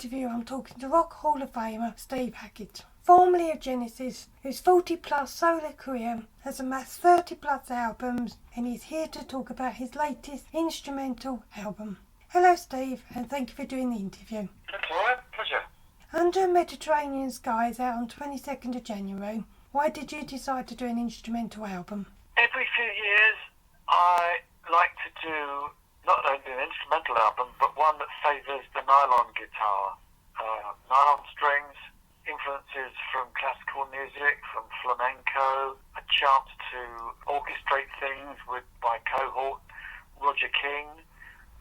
interview, I'm talking to Rock Hall of Famer Steve Hackett, formerly of Genesis, whose 40-plus solo career has amassed 30-plus albums, and he's here to talk about his latest instrumental album. Hello, Steve, and thank you for doing the interview. That's all right, pleasure. Under Mediterranean Skies, out on 22nd of January, why did you decide to do an instrumental album? Every few years, I like to do not only an instrumental album, but one that favours the nylon guitar. Nylon strings, influences from classical music, from flamenco, a chance to orchestrate things with my cohort, Roger King,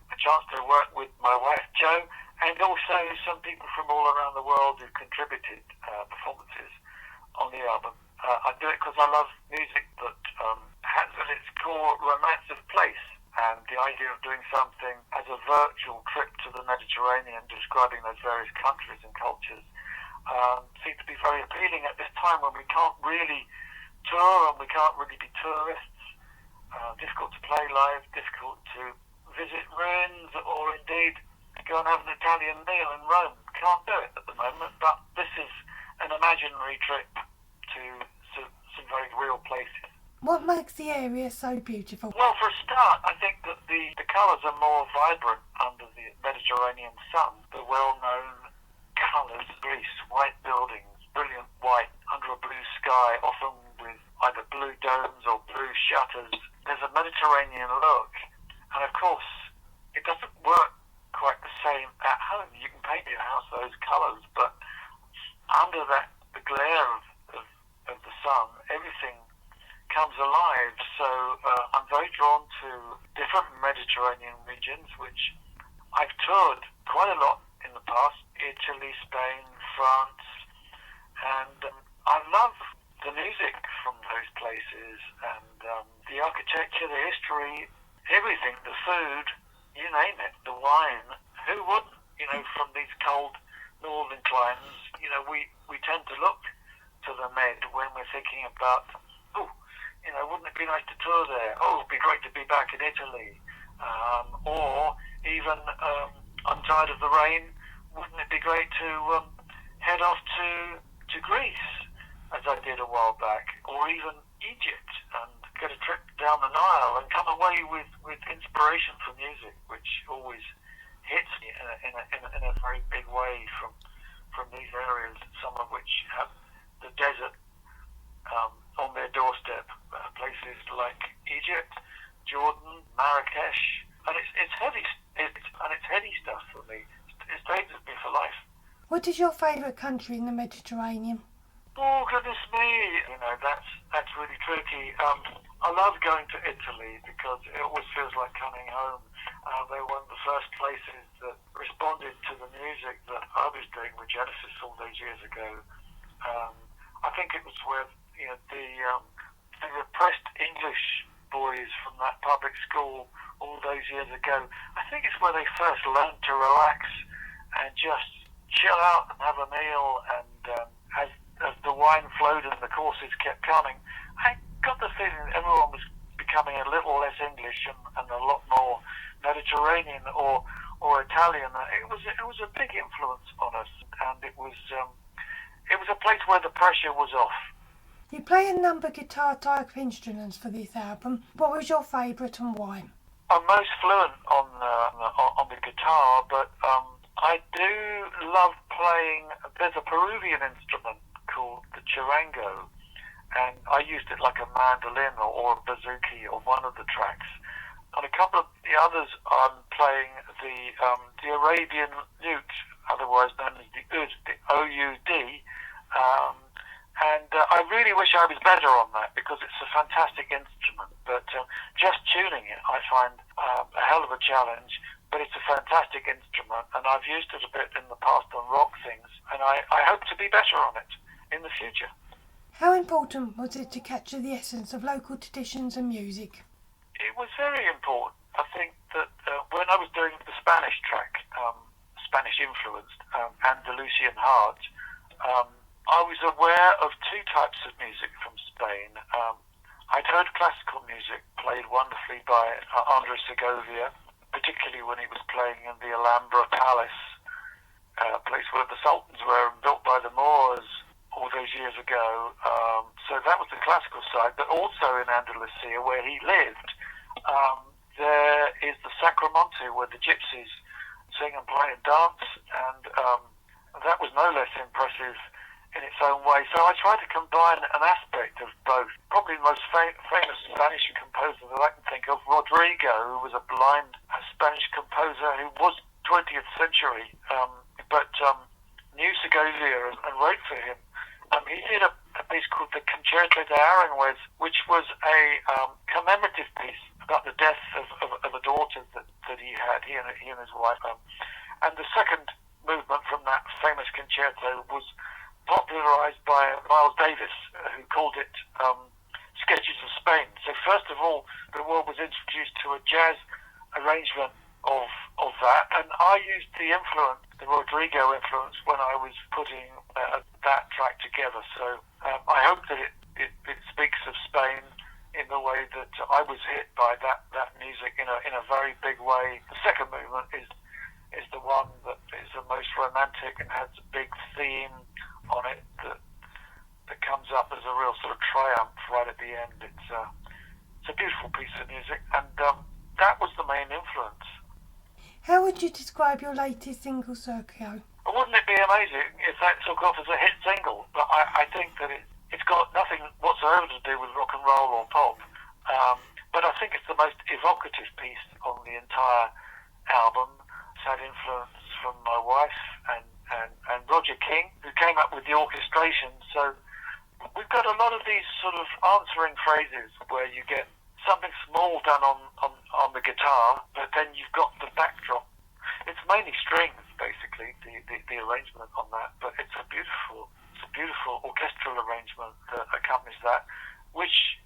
a chance to work with my wife, Jo, and also some people from all around the world who contributed performances on the album. I do it because I love music that has at its core romance of place. And the idea of doing something as a virtual trip to the Mediterranean, describing those various countries and cultures, seems to be very appealing at this time when we can't really tour and we can't really be tourists. Difficult to play live, difficult to visit ruins or indeed go and have an Italian meal in Rome. Can't do it at the moment, but this is an imaginary trip to some very real places. What makes the area so beautiful? Well, for a start, I think that the colours are more vibrant under the Mediterranean sun. The well-known colours, Greece, white buildings, brilliant white under a blue sky, often with either blue domes or blue shutters. There's a Mediterranean look, and of course, it doesn't work quite the same at home. You can paint your house those colours, but under the glare of the sun, everything comes alive. So I'm very drawn to different Mediterranean regions, which I've toured quite a lot in the past: Italy, Spain, France, and I love the music from those places, and the architecture, the history, everything, the food, you name it, the wine. Who wouldn't? From these cold northern climes, we tend to look to the Med when we're thinking about, wouldn't it be nice to tour there? Oh, it'd be great to be back in Italy. Or even, I'm tired of the rain, wouldn't it be great to head off to Greece, as I did a while back, or even Egypt, and get a trip down the Nile and come away with inspiration from music, which always hits me in a very big way from these areas, some of which have the desert on their doorstep, places like Egypt, Jordan, Marrakesh, and it's heavy. It's heady stuff for me. It stays with me for life. What is your favourite country in the Mediterranean? Oh goodness me! That's really tricky. I love going to Italy because it always feels like coming home. They were one of the first places that responded to the music that I was doing with Genesis all those years ago. I think it was where the repressed English boys from that public school all those years ago, I think it's where they first learned to relax and just chill out and have a meal, and as the wine flowed and the courses kept coming, I got the feeling that everyone was becoming a little less English and a lot more Mediterranean or Italian. It was a big influence on us, and it was a place where the pressure was off. You play a number of guitar type instruments for this album. What was your favourite and why? I'm most fluent on the guitar, but I do love playing. There's a Peruvian instrument called the charango, and I used it like a mandolin or a bouzouki on one of the tracks. On a couple of the others, I'm playing the Arabian lute, otherwise known as the oud, the O-U-D. And I really wish I was better on that because it's a fantastic instrument. But just tuning it, I find a hell of a challenge. But it's a fantastic instrument, and I've used it a bit in the past on rock things, and I hope to be better on it in the future. How important was it to capture the essence of local traditions and music? It was very important. I think that when I was doing the Spanish track, Spanish-influenced, Andalusian Heart, I was aware of two types of music from Spain. I'd heard classical music played wonderfully by Andres Segovia, particularly when he was playing in the Alhambra Palace, a place Sultans were built by the Moors all those years ago. So that was the classical side, but also in Andalusia, where he lived, there is the Sacramonte, where the gypsies sing and play and dance, and that was no less impressive in its own way. So I tried to combine an aspect of both. Probably the most famous Spanish composer that I can think of, Rodrigo, who was a blind Spanish composer who was 20th century, but knew Segovia and wrote for him. He did a piece called the Concerto de Aranjuez, which was a commemorative piece about the death of a daughter that he had, he and his wife. And the second movement from that famous concerto was popularized by Miles Davis, who called it Sketches of Spain. So first of all, the world was introduced to a jazz arrangement of that, and I used the Rodrigo influence, when I was putting that track together. So I hope that it speaks of Spain in the way that I was hit by that music in a very big way. The second movement is the one that is the most romantic and has a big theme on it that comes up as a real sort of triumph right at the end. It's a beautiful piece of music, and that was the main influence. How would you describe your latest single, Sergio? Wouldn't it be amazing if that took off as a hit single? But I think that it's got nothing whatsoever to do with rock and roll or pop. But I think it's the most evocative piece on the entire album. It's had influence from my wife and Roger King, who came up with the orchestration. So we've got a lot of these sort of answering phrases where you get something small done on the guitar, but then you've got the backdrop. It's mainly strings, basically, the arrangement on that, but it's a beautiful orchestral arrangement that accompanies that, which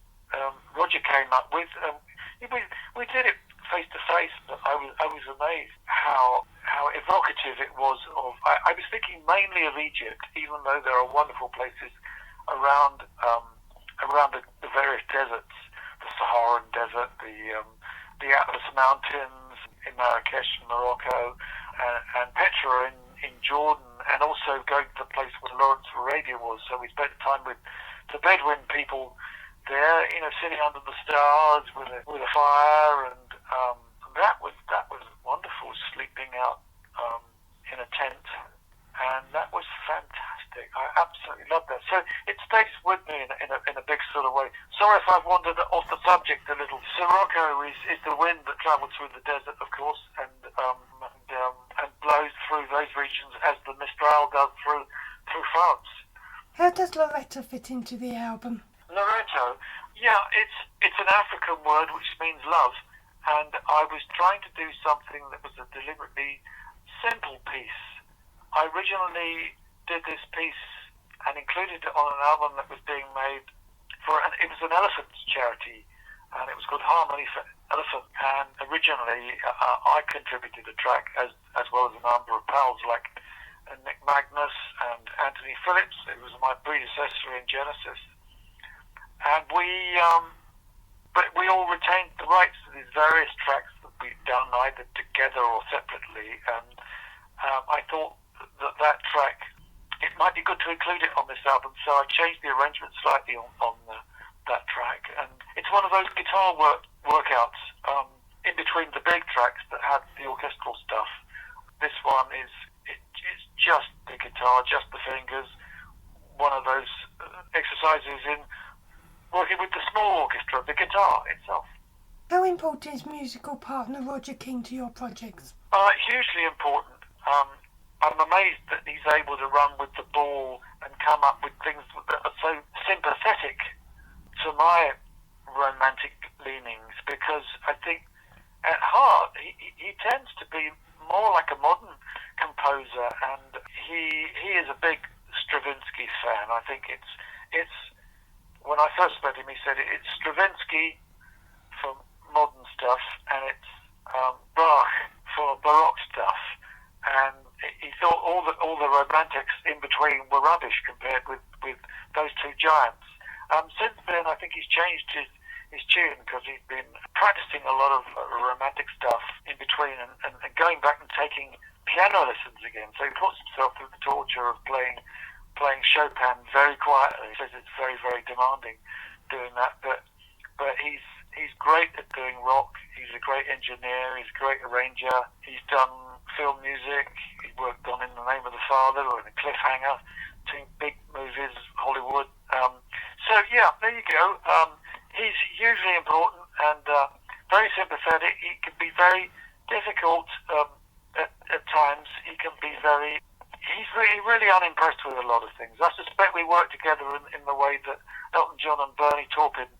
Roger came up with. We did it face to face, but I was amazed how evocative it was. I was thinking mainly of Egypt, even though there are wonderful places around the various deserts, the Saharan Desert, the Atlas Mountains in Marrakesh in Morocco, and Petra in Jordan, and also going to the place where Lawrence of Arabia was. So we spent time with the Bedouin people there, sitting under the stars with a fire, and that was wonderful, sleeping out in a tent, and that was fantastic. I absolutely loved that. So it stays with me in a big sort of way. Sorry if I've wandered off the subject a little. Sirocco is the wind that travels through the desert, of course, and blows through those regions as the Mistral does through France. How does Loreto fit into the album? Loreto, yeah, it's an African word which means love, and I was trying to do something that was a deliberately simple piece. I originally did this piece and included it on an album that was being made it was an elephants charity, and it was called Harmony for Elephant. And originally I contributed a track as well as a number of pals like Nick Magnus and Anthony Phillips, who was my predecessor in Genesis. And but we all retained the rights to these various tracks that we'd done either together or separately, and I thought that track, it might be good to include it on this album, so I changed the arrangement slightly on that track, and it's one of those guitar workouts in between the big tracks that have the orchestral stuff. This one is just the guitar, just the fingers, one of those exercises in working with the small orchestra, the guitar itself. How important is musical partner Roger King to your projects? Hugely important. I'm amazed that he's able to run with the ball and come up with things that are so sympathetic to my romantic leanings, because I think at heart he tends to be more like a modern composer, and he is a big Stravinsky fan. I think it's when I first met him, he said it's Stravinsky for modern stuff, and it's Bach for Baroque stuff, and he thought all the romantics in between were rubbish compared with those two giants. Since then, I think he's changed his tune, because he's been practicing a lot of romantic stuff in between, and going back and taking piano lessons again. So he puts himself through the torture of playing Chopin very quietly. He says it's very, very demanding doing that, but he's great at doing rock. He's a great engineer. He's a great arranger. He's done film music. He worked on In the Name of the Father or in A Cliffhanger, two big movies, Hollywood. So yeah, there you go. He's hugely important and very sympathetic. He can be very difficult at times. He can be very. He's really unimpressed with a lot of things. I suspect we work together in the way that Elton John and Bernie Taupin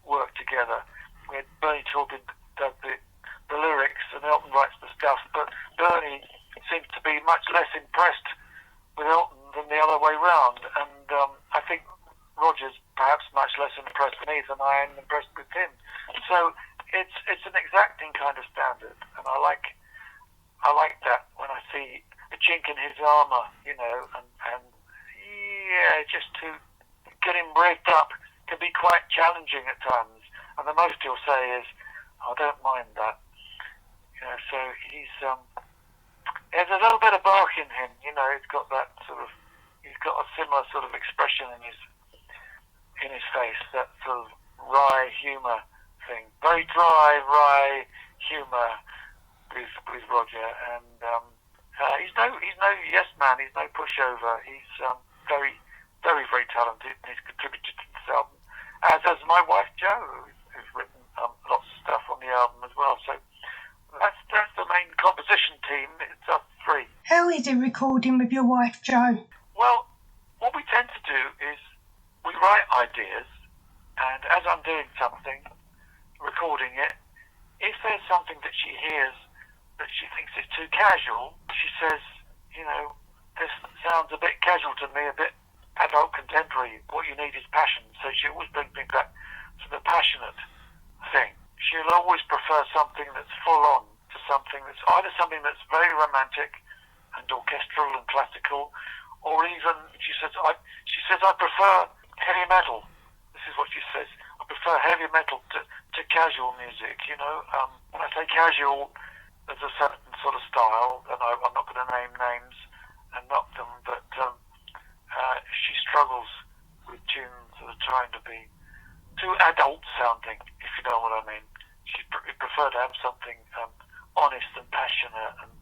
worked together. Where Bernie Taupin does the lyrics and Elton writes the stuff, but Bernie seems to be much less impressed with Elton than the other way round. And I think Roger's perhaps much less impressed with me than I am impressed with him. So it's an exacting kind of standard, and I like that when I see a chink in his armour, you know, and yeah, just to get him rigged up can be quite challenging at times. And the most he'll say is, "I don't mind that," you know. So there's a little bit of bark in him, you know. He's got a similar sort of expression in his face, that sort of wry humour thing, very wry humour with Roger, and he's no yes man, he's no pushover. He's very, very, very talented, and he's contributed to this album, as has my wife Jo, who's written lots of stuff on the album as well. So that's the main composition team. It's us three. How is it recording with your wife Jo? Well, what we tend to do is we write ideas, and as I'm doing something, recording it, if there's something that she hears that she thinks is too casual, she says, you know, this sounds a bit casual to me, a bit adult contemporary. What you need is passion. So she always brings me back to the passionate thing. She'll always prefer something that's full on to something that's either something that's very romantic and orchestral and classical, or even she says I prefer heavy metal. This is what she says. I prefer heavy metal to casual music. You know, when I say casual, there's a certain sort of style, and I'm not going to name names and knock them, but she struggles with tunes that are trying to be too adult sounding, if you know what I mean. She prefer to have something honest and passionate and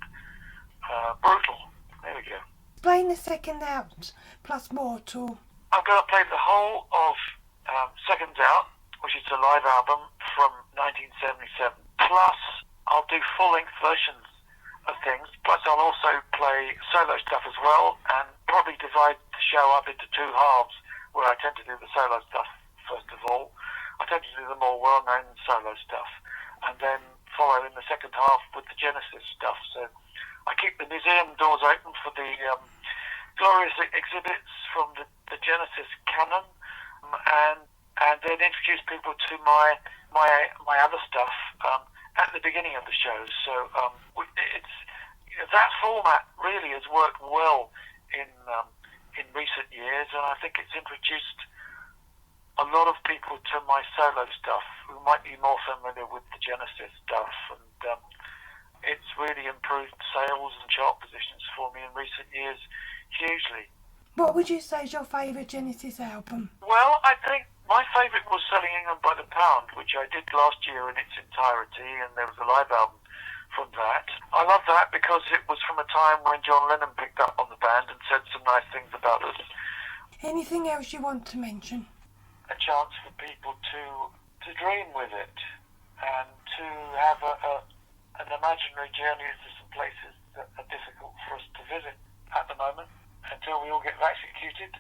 brutal. There we go. Explain the second out plus Mortal. I'm going to play the whole of Seconds Out, which is a live album from 1977. Plus, I'll do full-length versions of things. Plus, I'll also play solo stuff as well, and probably divide the show up into two halves, where I tend to do the solo stuff first of all. I tend to do the more well-known solo stuff, and then follow in the second half with the Genesis stuff. So I keep the museum doors open for the glorious exhibits from the Genesis canon, and then introduce people to my other stuff at the beginning of the show. So it's that format really has worked well in recent years, and I think it's introduced a lot of people to my solo stuff who might be more familiar with the Genesis stuff, and it's really improved sales and chart positions for me in recent years hugely. What would you say is your favourite Genesis album? Well, I think my favourite was Selling England by the Pound, which I did last year in its entirety, and there was a live album from that. I love that because it was from a time when John Lennon picked up on the band and said some nice things about us. Anything else you want to mention? A chance for people to dream with it and to have an imaginary journey to some places that are difficult for us to visit at the moment until we all get vaccinated.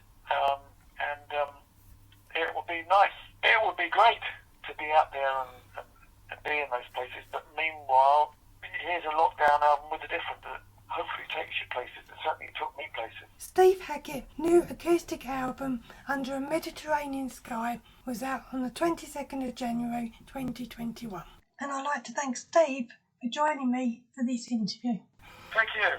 It would be nice. It would be great to be out there and be in those places. But meanwhile, here's a lockdown album with a different that hopefully takes you places. It certainly took me places. Steve Hackett, new acoustic album Under a Mediterranean Sky, was out on the 22nd of January 2021. And I'd like to thank Steve for joining me for this interview. Thank you.